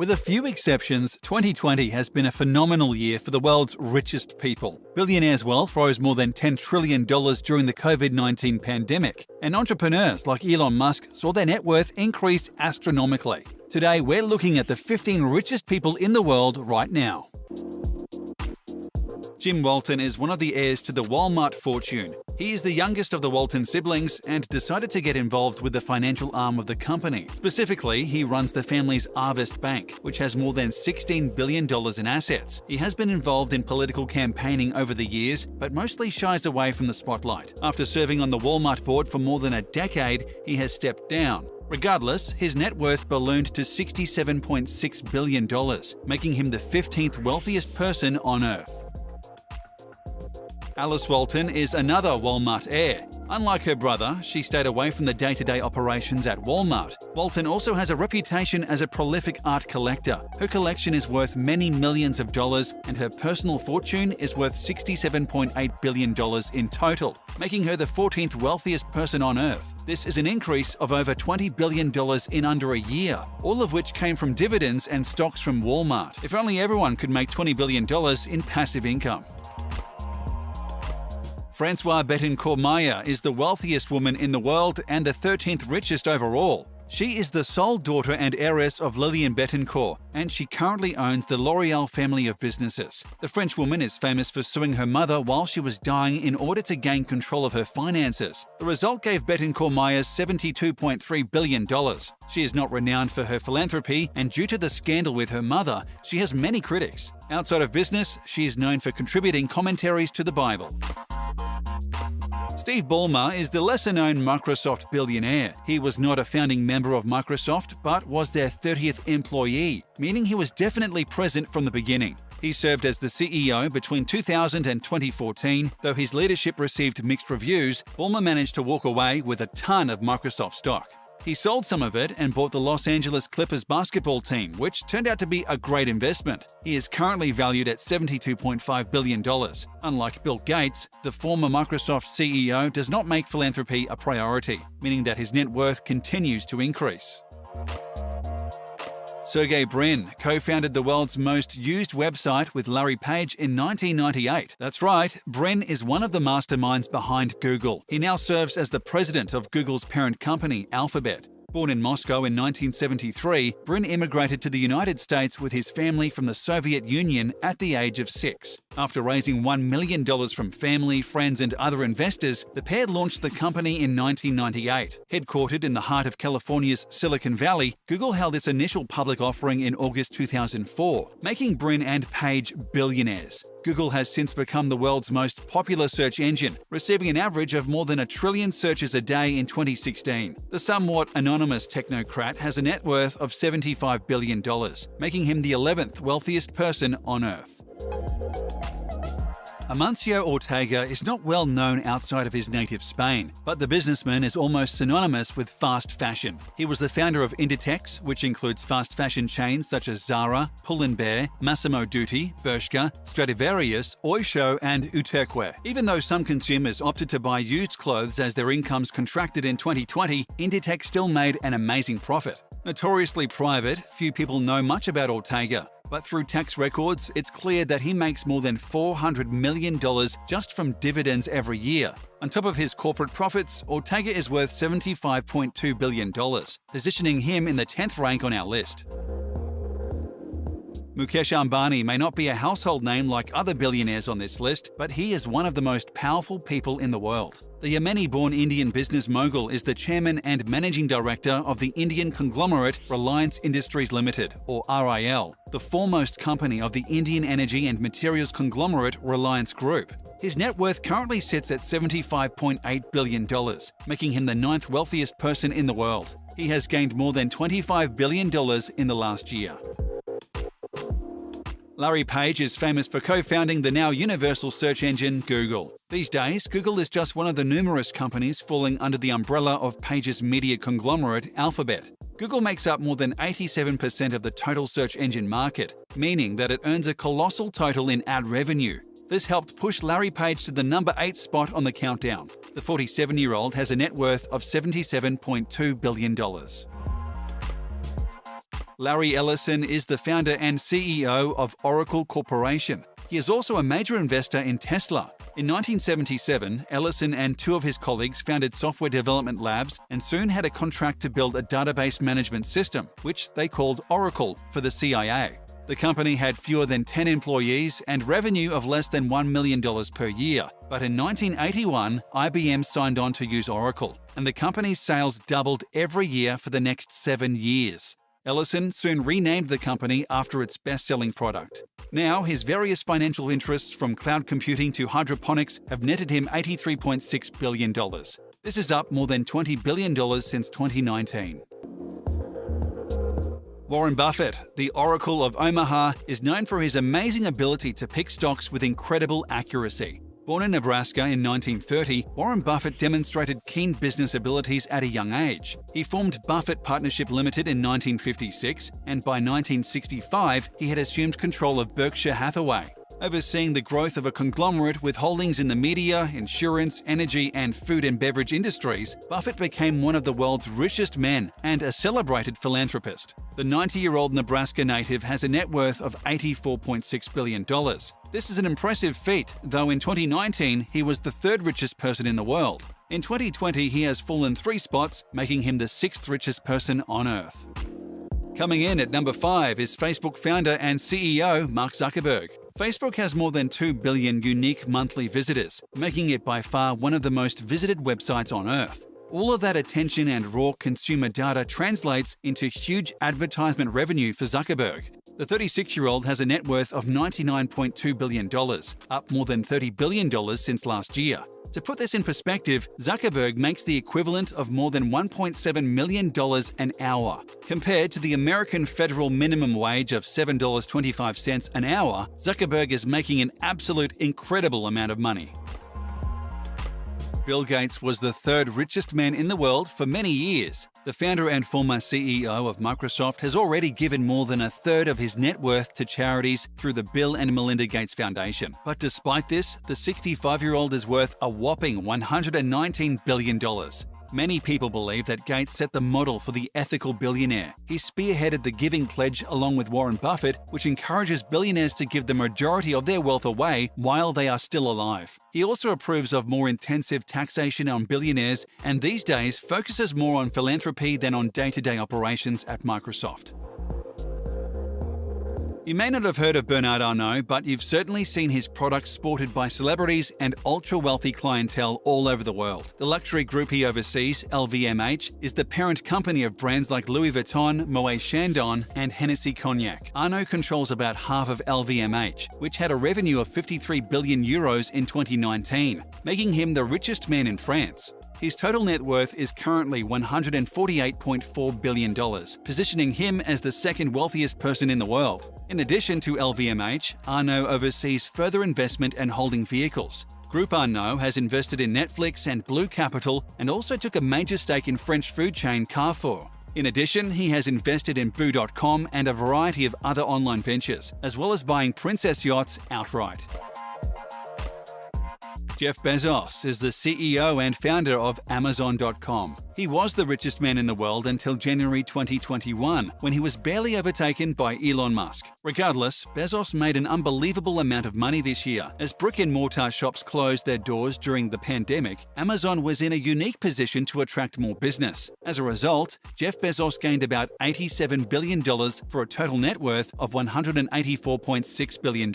With a few exceptions, 2020 has been a phenomenal year for the world's richest people. Billionaires' wealth rose more than $10 trillion during the COVID-19 pandemic, and entrepreneurs like Elon Musk saw their net worth increase astronomically. Today, we're looking at the 15 richest people in the world right now. Jim Walton is one of the heirs to the Walmart fortune. He is the youngest of the Walton siblings and decided to get involved with the financial arm of the company. Specifically, he runs the family's Harvest Bank, which has more than $16 billion in assets. He has been involved in political campaigning over the years, but mostly shies away from the spotlight. After serving on the Walmart board for more than a decade, he has stepped down. Regardless, his net worth ballooned to $67.6 billion, making him the 15th wealthiest person on Earth. Alice Walton is another Walmart heir. Unlike her brother, she stayed away from the day-to-day operations at Walmart. Walton also has a reputation as a prolific art collector. Her collection is worth many millions of dollars, and her personal fortune is worth $67.8 billion in total, making her the 14th wealthiest person on Earth. This is an increase of over $20 billion in under a year, all of which came from dividends and stocks from Walmart. If only everyone could make $20 billion in passive income. Françoise Bettencourt-Meyers is the wealthiest woman in the world and the 13th richest overall. She is the sole daughter and heiress of Lillian Bettencourt, and she currently owns the L'Oréal family of businesses. The French woman is famous for suing her mother while she was dying in order to gain control of her finances. The result gave Bettencourt-Meyers $72.3 billion. She is not renowned for her philanthropy, and due to the scandal with her mother, she has many critics. Outside of business, she is known for contributing commentaries to the Bible. Steve Ballmer is the lesser-known Microsoft billionaire. He was not a founding member of Microsoft, but was their 30th employee, meaning he was definitely present from the beginning. He served as the CEO between 2000 and 2014. Though his leadership received mixed reviews, Ballmer managed to walk away with a ton of Microsoft stock. He sold some of it and bought the Los Angeles Clippers basketball team, which turned out to be a great investment. He is currently valued at $72.5 billion. Unlike Bill Gates, the former Microsoft CEO does not make philanthropy a priority, meaning that his net worth continues to increase. Sergey Brin co-founded the world's most used website with Larry Page in 1998. That's right, Brin is one of the masterminds behind Google. He now serves as the president of Google's parent company, Alphabet. Born in Moscow in 1973, Brin immigrated to the United States with his family from the Soviet Union at the age of 6. After raising $1 million from family, friends, and other investors, the pair launched the company in 1998. Headquartered in the heart of California's Silicon Valley, Google held its initial public offering in August 2004, making Brin and Page billionaires. Google has since become the world's most popular search engine, receiving an average of more than 1 trillion searches a day in 2016. The somewhat anonymous technocrat has a net worth of $75 billion, making him the 11th wealthiest person on Earth. Amancio Ortega is not well known outside of his native Spain, but the businessman is almost synonymous with fast fashion. He was the founder of Inditex, which includes fast fashion chains such as Zara, Pull&Bear, Massimo Dutti, Bershka, Stradivarius, Oysho, and Uterque. Even though some consumers opted to buy used clothes as their incomes contracted in 2020, Inditex still made an amazing profit. Notoriously private, few people know much about Ortega. But through tax records, it's clear that he makes more than $400 million just from dividends every year. On top of his corporate profits, Ortega is worth $75.2 billion, positioning him in the 10th rank on our list. Mukesh Ambani may not be a household name like other billionaires on this list, but he is one of the most powerful people in the world. The Yemeni-born Indian business mogul is the chairman and managing director of the Indian conglomerate Reliance Industries Limited, or RIL, the foremost company of the Indian energy and materials conglomerate Reliance Group. His net worth currently sits at $75.8 billion, making him the 9th wealthiest person in the world. He has gained more than $25 billion in the last year. Larry Page is famous for co-founding the now universal search engine Google. These days, Google is just one of the numerous companies falling under the umbrella of Page's media conglomerate Alphabet. Google makes up more than 87% of the total search engine market, meaning that it earns a colossal total in ad revenue. This helped push Larry Page to the number 8 spot on the countdown. The 47-year-old has a net worth of $77.2 billion. Larry Ellison is the founder and CEO of Oracle Corporation. He is also a major investor in Tesla. In 1977, Ellison and two of his colleagues founded software development labs and soon had a contract to build a database management system, which they called Oracle, for the CIA. The company had fewer than 10 employees and revenue of less than $1 million per year. But in 1981, IBM signed on to use Oracle, and the company's sales doubled every year for the next 7 years. Ellison soon renamed the company after its best-selling product. Now, his various financial interests from cloud computing to hydroponics have netted him $83.6 billion. This is up more than $20 billion since 2019. Warren Buffett, the Oracle of Omaha, is known for his amazing ability to pick stocks with incredible accuracy. Born in Nebraska in 1930, Warren Buffett demonstrated keen business abilities at a young age. He formed Buffett Partnership Limited in 1956, and by 1965, he had assumed control of Berkshire Hathaway, overseeing the growth of a conglomerate with holdings in the media, insurance, energy, and food and beverage industries. Buffett became one of the world's richest men and a celebrated philanthropist. The 90-year-old Nebraska native has a net worth of $84.6 billion. This is an impressive feat, though in 2019 he was the third richest person in the world. In 2020, he has fallen 3 spots, making him the 6th richest person on Earth. Coming in at number 5 is Facebook founder and CEO Mark Zuckerberg. Facebook has more than 2 billion unique monthly visitors, making it by far one of the most visited websites on Earth. All of that attention and raw consumer data translates into huge advertisement revenue for Zuckerberg. The 36-year-old has a net worth of $99.2 billion, up more than $30 billion since last year. To put this in perspective, Zuckerberg makes the equivalent of more than $1.7 million an hour. Compared to the American federal minimum wage of $7.25 an hour, Zuckerberg is making an absolute incredible amount of money. Bill Gates was the third richest man in the world for many years. The founder and former CEO of Microsoft has already given more than a third of his net worth to charities through the Bill and Melinda Gates Foundation. But despite this, the 65-year-old is worth a whopping $119 billion. Many people believe that Gates set the model for the ethical billionaire. He spearheaded the Giving Pledge along with Warren Buffett, which encourages billionaires to give the majority of their wealth away while they are still alive. He also approves of more intensive taxation on billionaires and these days focuses more on philanthropy than on day-to-day operations at Microsoft. You may not have heard of Bernard Arnault, but you've certainly seen his products sported by celebrities and ultra-wealthy clientele all over the world. The luxury group he oversees, LVMH, is the parent company of brands like Louis Vuitton, Moet Chandon, and Hennessy Cognac. Arnault controls about half of LVMH, which had a revenue of 53 billion euros in 2019, making him the richest man in France. His total net worth is currently $148.4 billion, positioning him as the second wealthiest person in the world. In addition to LVMH, Arnault oversees further investment and holding vehicles. Group Arnault has invested in Netflix and Blue Capital and also took a major stake in French food chain Carrefour. In addition, he has invested in Boo.com and a variety of other online ventures, as well as buying Princess yachts outright. Jeff Bezos is the CEO and founder of Amazon.com. He was the richest man in the world until January 2021, when he was barely overtaken by Elon Musk. Regardless, Bezos made an unbelievable amount of money this year. As brick-and-mortar shops closed their doors during the pandemic, Amazon was in a unique position to attract more business. As a result, Jeff Bezos gained about $87 billion for a total net worth of $184.6 billion.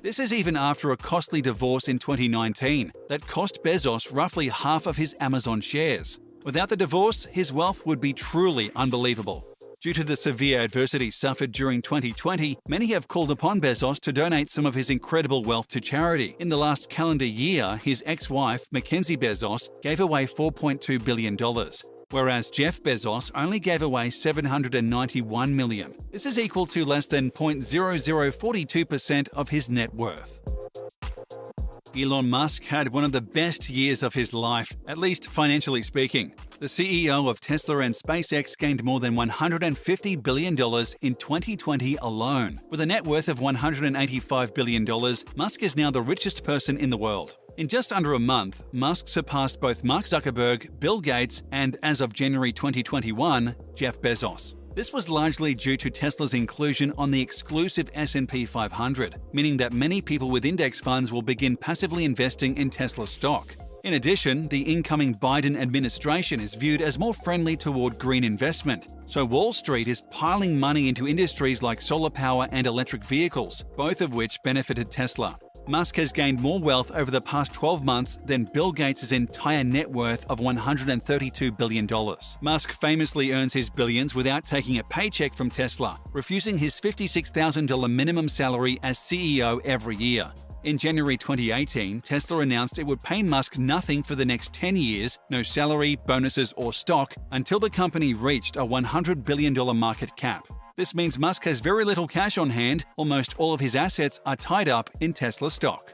This is even after a costly divorce in 2019 that cost Bezos roughly half of his Amazon shares. Without the divorce, his wealth would be truly unbelievable. Due to the severe adversity suffered during 2020, many have called upon Bezos to donate some of his incredible wealth to charity. In the last calendar year, his ex-wife, MacKenzie Bezos, gave away $4.2 billion. Whereas Jeff Bezos only gave away $791 million. This is equal to less than 0.0042% of his net worth. Elon Musk had one of the best years of his life, at least financially speaking. The CEO of Tesla and SpaceX gained more than $150 billion in 2020 alone. With a net worth of $185 billion, Musk is now the richest person in the world. In just under a month, Musk surpassed both Mark Zuckerberg, Bill Gates, and as of January 2021, Jeff Bezos. This was largely due to Tesla's inclusion on the exclusive S&P 500, meaning that many people with index funds will begin passively investing in Tesla stock. In addition, the incoming Biden administration is viewed as more friendly toward green investment, so Wall Street is piling money into industries like solar power and electric vehicles, both of which benefited Tesla. Musk has gained more wealth over the past 12 months than Bill Gates' entire net worth of $132 billion. Musk famously earns his billions without taking a paycheck from Tesla, refusing his $56,000 minimum salary as CEO every year. In January 2018, Tesla announced it would pay Musk nothing for the next 10 years, no salary, bonuses, or stock, until the company reached a $100 billion market cap. This means Musk has very little cash on hand. Almost all of his assets are tied up in Tesla stock.